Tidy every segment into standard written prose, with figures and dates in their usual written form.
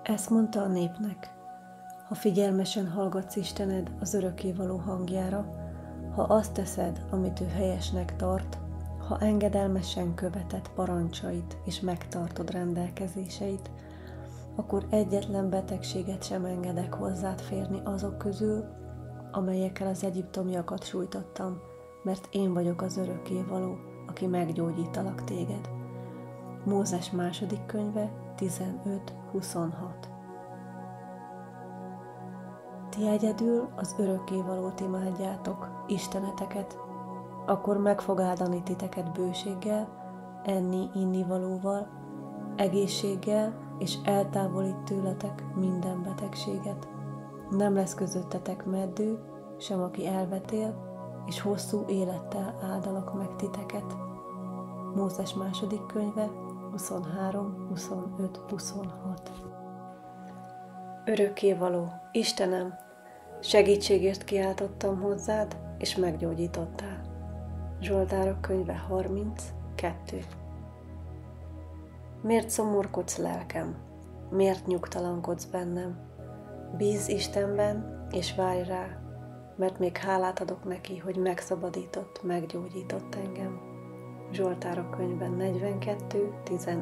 Ezt mondta a népnek: ha figyelmesen hallgatsz Istened az örökkévaló hangjára, ha azt teszed, amit ő helyesnek tart, ha engedelmesen követed parancsait és megtartod rendelkezéseit, akkor egyetlen betegséget sem engedek hozzád férni azok közül, amelyekkel az egyiptomiakat sújtottam, mert én vagyok az örökkévaló, aki meggyógyítalak téged. Mózes második könyve 15-26. Ti egyedül az örökkévalót imádjátok, isteneteket, akkor meg fog áldani titeket bőséggel, enni-innivalóval, egészséggel, és eltávolít tőletek minden betegséget. Nem lesz közöttetek meddő, sem aki elvetél, és hosszú élettel áldalak meg titeket. Mózes második könyve 23-25-26. Örökkévaló, Istenem, segítségért kiáltottam hozzád, és meggyógyítottál. Zsoltárok könyve 32. Miért szomorkodsz, lelkem? Miért nyugtalankodsz bennem? Bízz Istenben, és várj rá, mert még hálát adok neki, hogy megszabadított, meggyógyított engem. Zsoltárok könyvben 42-11.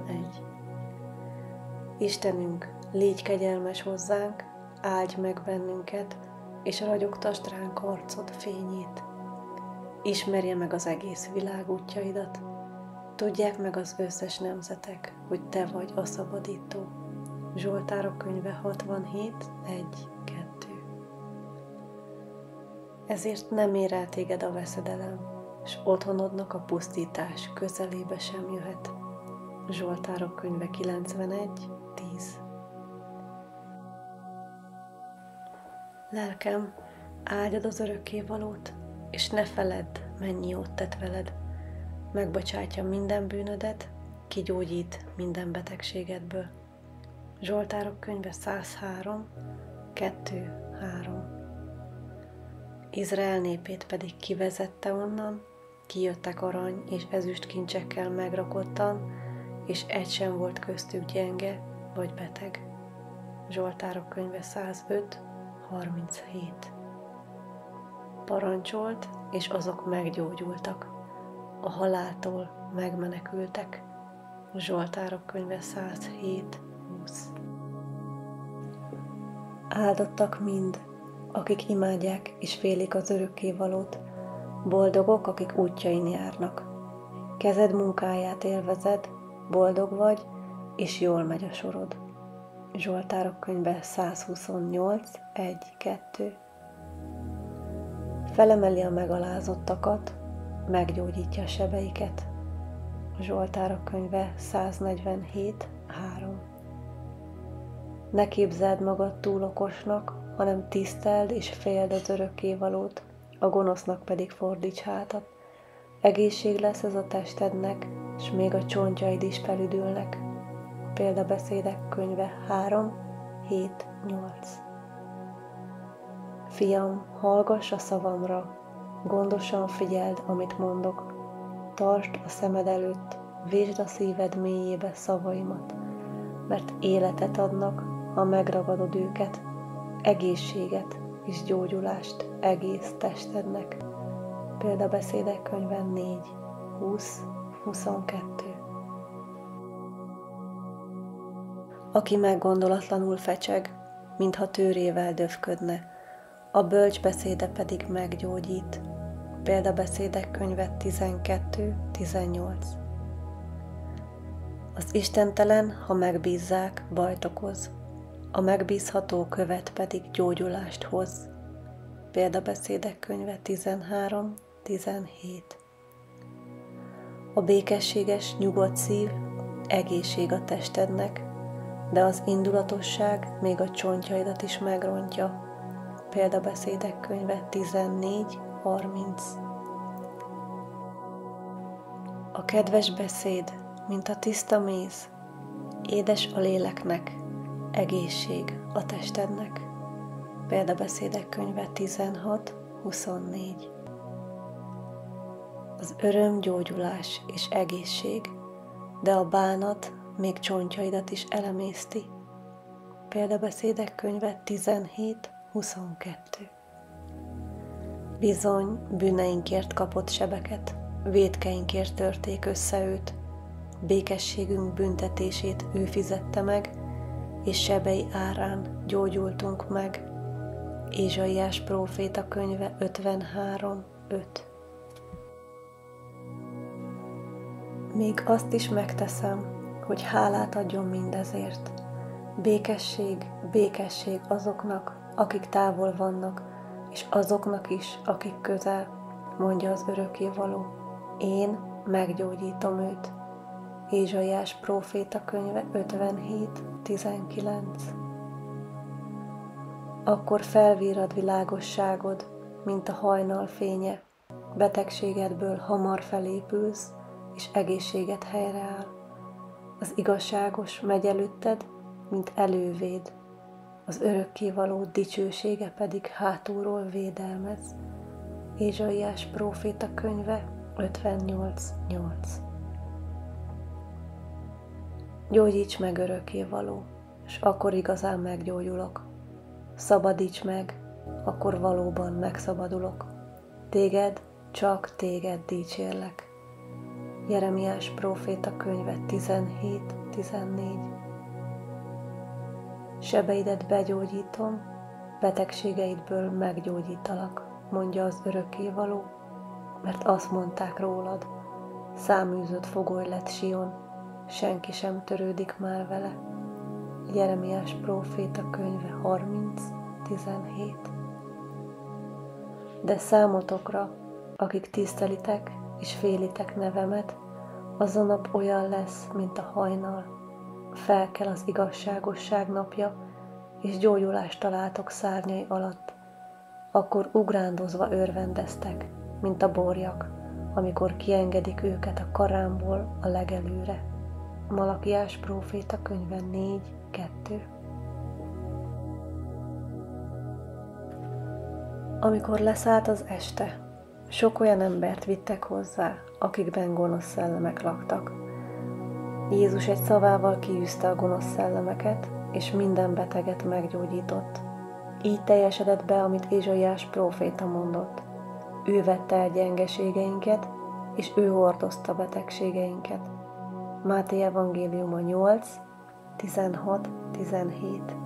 Istenünk, légy kegyelmes hozzánk, áldj meg bennünket, és ragyogtasd ránk arcod fényét. Ismerje meg az egész világ útjaidat, tudják meg az összes nemzetek, hogy te vagy a szabadító. Zsoltárok könyve 67-1-2. Ezért nem ér el téged a veszedelem, s otthonodnak a pusztítás közelébe sem jöhet. Zsoltárok könyve 91-10. Lelkem, áldjad az örökkévalót, és ne feledd, mennyi jót tett veled. Megbocsátja minden bűnödet, kigyógyít minden betegségedből. Zsoltárok könyve 103, 2-3. Izrael népét pedig kivezette onnan, kijöttek arany és ezüst kincsekkel megrakottan, és egy sem volt köztük gyenge vagy beteg. Zsoltárok könyve 105, 37. Parancsolt, és azok meggyógyultak, a haláltól megmenekültek. Zsoltárok könyve 107, 20. Áldottak mind, akik imádják és félik az örökkévalót, boldogok, akik útjain járnak. Kezed munkáját élvezed, boldog vagy, és jól megy a sorod. Zsoltárok könyve 128, 1-2. Felemeli a megalázottakat, meggyógyítja a sebeiket. Zsoltárok könyve 147, 3. Ne képzeld magad túl okosnak, hanem tiszteld és féld az örökkévalót, a gonosznak pedig fordíts hátat. Egészség lesz ez a testednek, s még a csontjaid is felüdülnek. Példabeszédek könyve 3, 7, 8. Fiam, hallgass a szavamra, gondosan figyeld, amit mondok. Tartsd a szemed előtt, vésd a szíved mélyébe szavaimat, mert életet adnak, ha megragadod őket, egészséget és gyógyulást egész testednek. Példabeszédek könyve 4, 20, 22. Aki meggondolatlanul fecseg, mintha tőrével döfködne, a bölcs beszéde pedig meggyógyít. Példabeszédek könyve 12, 18. Az istentelen, ha megbízzák, bajt okoz, a megbízható követ pedig gyógyulást hoz. Példabeszédek könyve 13, 17. A békességes, nyugodt szív egészség a testednek, de az indulatosság még a csontjaidat is megrontja. Példabeszédek könyve 14, 30. A kedves beszéd, mint a tiszta méz, édes a léleknek, egészség a testednek. Példabeszédek könyve 16, 24. Az öröm gyógyulás és egészség, de a bánat még csontjaidat is elemészti. példabeszédek könyve 17:22. Bizony, bűneinkért kapott sebeket, vétkeinkért törték össze őt, békességünk büntetését ő fizette meg, és sebei árán gyógyultunk meg. Ézsaiás próféta könyve 53:5. Még azt is megteszem, hogy hálát adjon mindezért. Békesség, békesség azoknak, akik távol vannak, és azoknak is, akik közel, mondja az Örökkévaló. Én meggyógyítom őt. Ézsaiás próféta könyve 57:19. Akkor felvirrad világosságod, mint a hajnal fénye, betegségedből hamar felépülsz, és egészséget helyreáll. Az igazságos megy előtted, mint elővéd, az Örökkévaló dicsősége pedig hátulról védelmez. Ézsaiás próféta könyve 58:8. Gyógyíts meg, Örökkévaló, és akkor igazán meggyógyulok. Szabadíts meg, akkor valóban megszabadulok. Téged, csak téged dicsérlek. Jeremiás próféta könyve 17:14. Sebeidet begyógyítom, betegségeidből meggyógyítalak, mondja az Örökkévaló, mert azt mondták rólad, száműzött fogoly lett Sion, senki sem törődik már vele. Jeremiás próféta könyve 30:17. De számotokra, akik tisztelitek és félitek nevemet, az a nap olyan lesz, mint a hajnal. Felkel az igazságosság napja, és gyógyulást találtok szárnyai alatt. Akkor ugrándozva örvendeztek, mint a borjak, amikor kiengedik őket a karámból a legelőre. Malakiás próféta könyve 4:2. Amikor leszállt az este, sok olyan embert vittek hozzá, akikben gonosz szellemek laktak. Jézus egy szavával kiűzte a gonosz szellemeket, és minden beteget meggyógyított. Így teljesedett be, amit Ézsaiás próféta mondott. Ő vette el gyengeségeinket, és ő hordozta betegségeinket. Máté evangéliuma 8:16-17.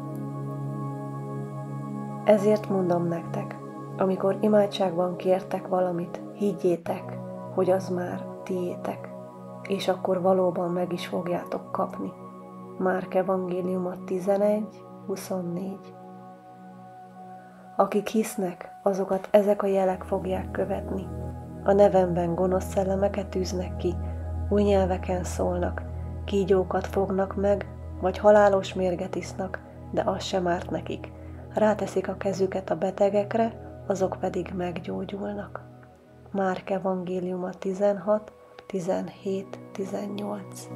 Ezért mondom nektek, amikor imádságban kértek valamit, higgyétek, hogy az már tiétek, és akkor valóban meg is fogjátok kapni. Márk evangéliuma 11:24. Akik hisznek, azokat ezek a jelek fogják követni. A nevemben gonosz szellemeket űznek ki, új nyelveken szólnak, kígyókat fognak meg, vagy halálos mérget isznak, de az sem árt nekik. Ráteszik a kezüket a betegekre, azok pedig meggyógyulnak. Márk evangéliuma 16:17-18.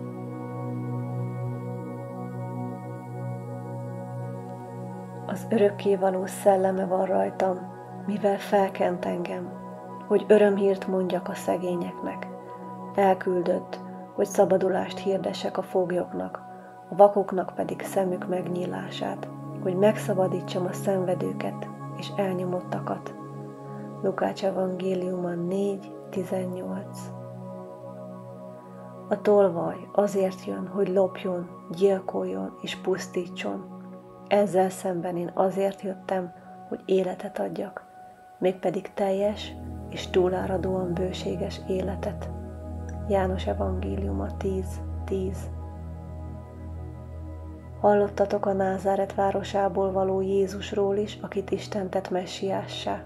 Az Örökkévaló szelleme van rajtam, mivel felkent engem, hogy örömhírt mondjak a szegényeknek. Elküldött, hogy szabadulást hirdessek a foglyoknak, a vakoknak pedig szemük megnyílását, hogy megszabadítsam a szenvedőket és elnyomottakat. Lukács evangéliuma 4:18. A tolvaj azért jön, hogy lopjon, gyilkoljon és pusztítson. Ezzel szemben én azért jöttem, hogy életet adjak, mégpedig teljes és túláradóan bőséges életet. János evangéliuma 10:10. Hallottatok a Názáret városából való Jézusról is, akit Isten tett messiássá.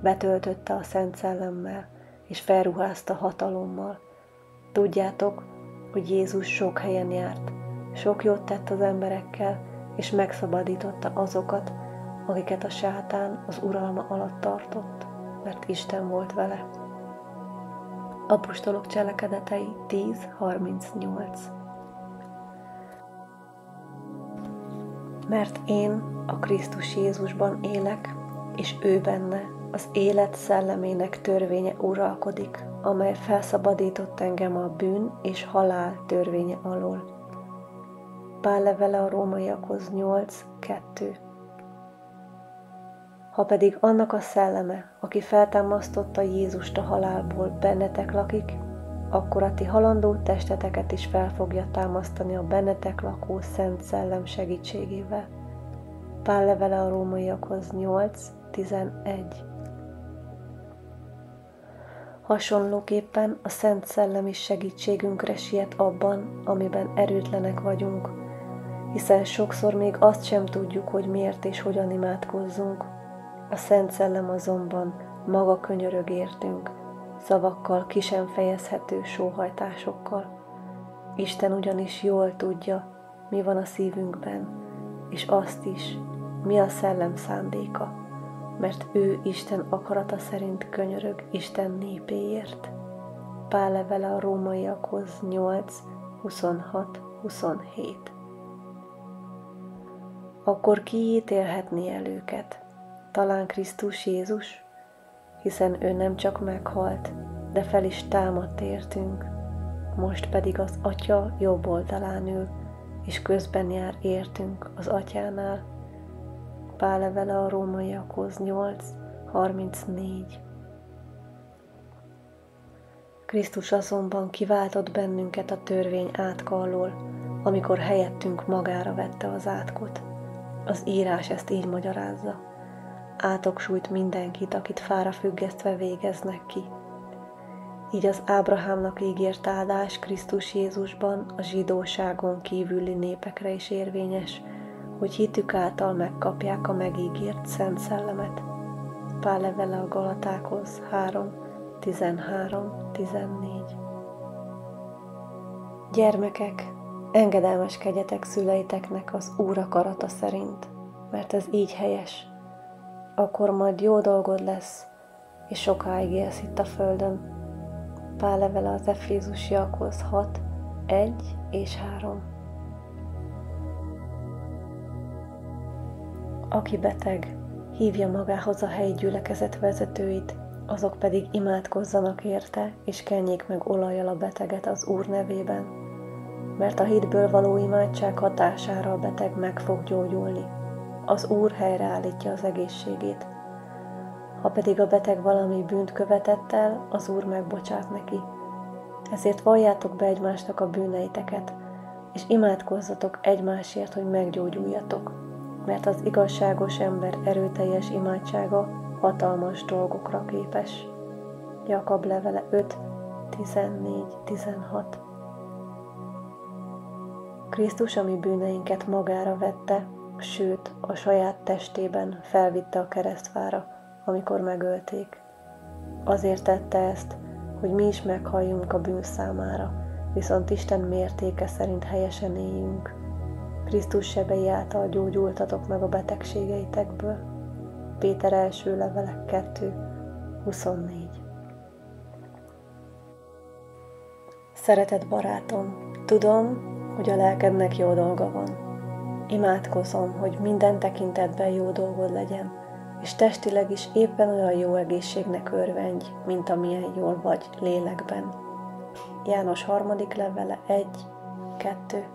Betöltötte a Szent Szellemmel, és felruházta hatalommal. Tudjátok, hogy Jézus sok helyen járt, sok jót tett az emberekkel, és megszabadította azokat, akiket a sátán az uralma alatt tartott, mert Isten volt vele. Apostolok cselekedetei 10:38. Mert én a Krisztus Jézusban élek, és ő benne az élet szellemének törvénye uralkodik, amely felszabadított engem a bűn és halál törvénye alól. Pál levele a Rómaiakhoz 8:2. Ha pedig annak a szelleme, aki feltámasztotta Jézust a halálból, bennetek lakik, akkor a ti halandó testeteket is fel fogja támasztani a bennetek lakó Szent Szellem segítségével. Pál levele a Rómaiakhoz 8:11. Hasonlóképpen a Szent Szellem is segítségünkre siet abban, amiben erőtlenek vagyunk, hiszen sokszor még azt sem tudjuk, hogy miért és hogyan imádkozzunk. A Szent Szellem azonban maga könyörög értünk, szavakkal ki sem fejezhető sóhajtásokkal. Isten ugyanis jól tudja, mi van a szívünkben, és azt is, mi a Szellem szándéka, mert ő Isten akarata szerint könyörög Isten népéért. Pál levele a Rómaiakhoz 8:26-27. Akkor ki ítélhetné el őket? Talán Krisztus Jézus, hiszen ő nem csak meghalt, de fel is támadt értünk, most pedig az Atya jobb oldalán ül, és közben jár értünk az Atyánál. Pál levele a Rómaiakhoz 8:34. Krisztus azonban kiváltott bennünket a törvény átka alól, amikor helyettünk magára vette az átkot. Az írás ezt így magyarázza: átok sújt mindenkit, akit fára függesztve végeznek ki. Így az Ábrahámnak ígért áldás Krisztus Jézusban a zsidóságon kívüli népekre is érvényes, hogy hitük által megkapják a megígért Szent Szellemet. Pál levele a Galatákhoz 3:13-14. Gyermekek, engedelmeskedjetek szüleiteknek az Úr akarata szerint, mert ez így helyes. Akkor majd jó dolgod lesz, és sokáig élsz itt a földön. Pál levele az Efézusiakhoz 6:1-3. Aki beteg, hívja magához a helyi gyülekezet vezetőit, azok pedig imádkozzanak érte, és kenjék meg olajjal a beteget az Úr nevében, mert a hitből való imádság hatására a beteg meg fog gyógyulni. Az Úr helyreállítja az egészségét. Ha pedig a beteg valami bűnt követett el, az Úr megbocsát neki. Ezért valljátok be egymásnak a bűneiteket, és imádkozzatok egymásért, hogy meggyógyuljatok, mert az igazságos ember erőteljes imádsága hatalmas dolgokra képes. Jakab levele 5:14-16. Krisztus a mi bűneinket magára vette, sőt, a saját testében felvitte a keresztfára, amikor megölték. Azért tette ezt, hogy mi is meghalljunk a bűn számára, viszont Isten mértéke szerint helyesen éljünk. Krisztus sebei által gyógyultatok meg a betegségeitekből. Péter első levele 2:24. Szeretett barátom, tudom, hogy a lelkednek jó dolga van. Imádkozom, hogy minden tekintetben jó dolgod legyen, és testileg is éppen olyan jó egészségnek örvendj, mint amilyen jól vagy lélekben. János 3. levele 1:2.